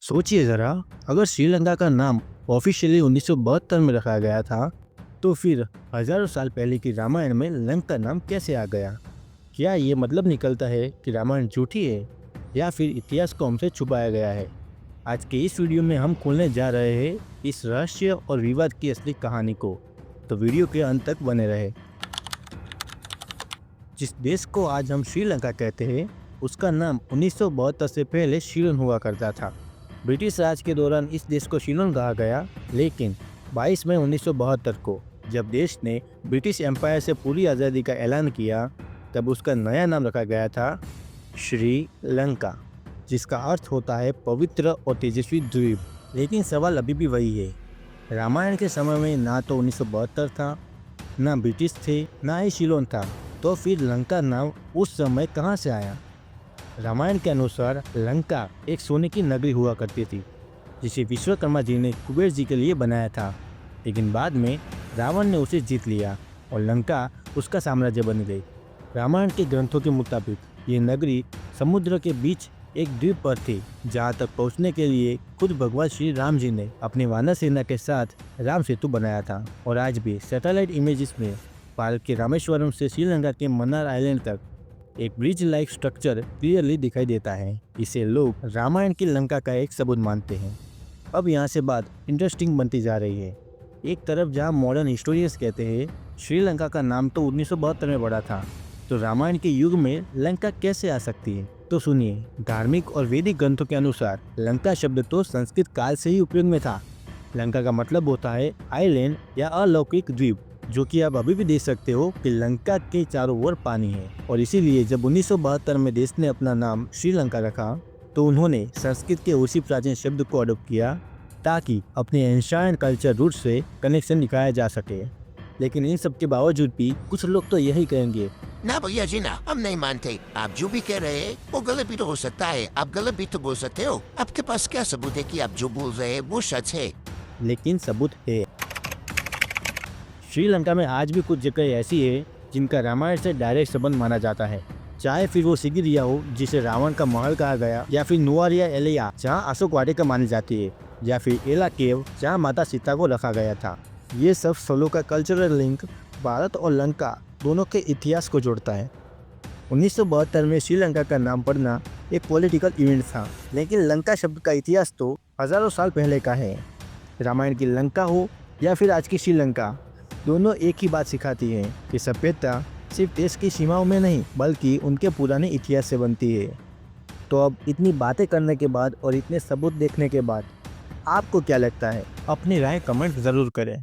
सोचिए ज़रा, अगर श्रीलंका का नाम ऑफिशियली 1972 में रखा गया था, तो फिर हजारों साल पहले की रामायण में लंका नाम कैसे आ गया? क्या ये मतलब निकलता है कि रामायण झूठी है या फिर इतिहास को हमसे छुपाया गया है? आज के इस वीडियो में हम खोलने जा रहे हैं इस रहस्य और विवाद की असली कहानी को, तो वीडियो के अंत तक बने रहे। जिस देश को आज हम श्रीलंका कहते हैं, उसका नाम 1972 से पहले सीलोन हुआ करता था। ब्रिटिश राज के दौरान इस देश को सीलोन कहा गया, लेकिन 22 मई 1972 को जब देश ने ब्रिटिश एम्पायर से पूरी आज़ादी का ऐलान किया, तब उसका नया नाम रखा गया था श्रीलंका, जिसका अर्थ होता है पवित्र और तेजस्वी द्वीप। लेकिन सवाल अभी भी वही है, रामायण के समय में ना तो 1972 था, ना ब्रिटिश थे, ना ही सीलोन था, तो फिर लंका नाम उस समय कहाँ से आया? रामायण के अनुसार लंका एक सोने की नगरी हुआ करती थी, जिसे विश्वकर्मा जी ने कुबेर जी के लिए बनाया था। लेकिन बाद में रावण ने उसे जीत लिया और लंका उसका साम्राज्य बन गई। रामायण के ग्रंथों के मुताबिक ये नगरी समुद्र के बीच एक द्वीप पर थी, जहाँ तक पहुँचने के लिए खुद भगवान श्री राम जी ने अपनी वानर सेना के साथ राम सेतु बनाया था। और आज भी सैटेलाइट इमेजेस में भारत के रामेश्वरम से श्रीलंका के मन्नार आइलैंड तक एक ब्रिज लाइक स्ट्रक्चर क्लियरली दिखाई देता है। इसे लोग रामायण की लंका का एक सबूत मानते हैं। अब यहाँ से बात इंटरेस्टिंग बनती जा रही है। एक तरफ जहाँ मॉडर्न हिस्टोरियंस कहते हैं श्रीलंका का नाम तो 1972 में पड़ा था, तो रामायण के युग में लंका कैसे आ सकती है? तो सुनिए, धार्मिक और वैदिक ग्रंथों के अनुसार लंका शब्द तो संस्कृत काल से ही उपयोग में था। लंका का मतलब होता है आइलैंड या अलौकिक द्वीप, जो कि आप अभी भी देख सकते हो कि लंका के चारों ओर पानी है। और इसीलिए जब 1972 में देश ने अपना नाम श्रीलंका रखा, तो उन्होंने संस्कृत के उसी प्राचीन शब्द को अडॉप्ट किया, ताकि अपने एंशिएंट कल्चर रूट से कनेक्शन दिखाया जा सके। लेकिन इन सब के बावजूद भी कुछ लोग तो यही कहेंगे, ना भैया जी ना, हम नहीं मानते। आप जो भी कह रहे हैं वो गलत भी तो हो सकता है। आप गलत भी तो बोल सकते हो। आपके पास क्या सबूत है कि आप जो बोल रहे हैं वो सच है? लेकिन सबूत है। श्रीलंका में आज भी कुछ जगह ऐसी है जिनका रामायण से डायरेक्ट संबंध माना जाता है, चाहे फिर वो सिगिरिया हो जिसे रावण का महल कहा गया, या फिर नुआरिया एलिया जहाँ अशोक वाटिका मानी जाती है, या फिर एला केव जहाँ माता सीता को रखा गया था। ये सब स्थलों का कल्चरल लिंक भारत और लंका दोनों के इतिहास को जोड़ता है। 1972 में श्रीलंका का नाम पड़ना एक पॉलिटिकल इवेंट था, लेकिन लंका शब्द का इतिहास तो हजारों साल पहले का है। रामायण की लंका हो या फिर आज की श्रीलंका, दोनों एक ही बात सिखाती है कि सभ्यता सिर्फ देश की सीमाओं में नहीं, बल्कि उनके पुराने इतिहास से बनती है। तो अब इतनी बातें करने के बाद और इतने सबूत देखने के बाद आपको क्या लगता है? अपनी राय कमेंट ज़रूर करें।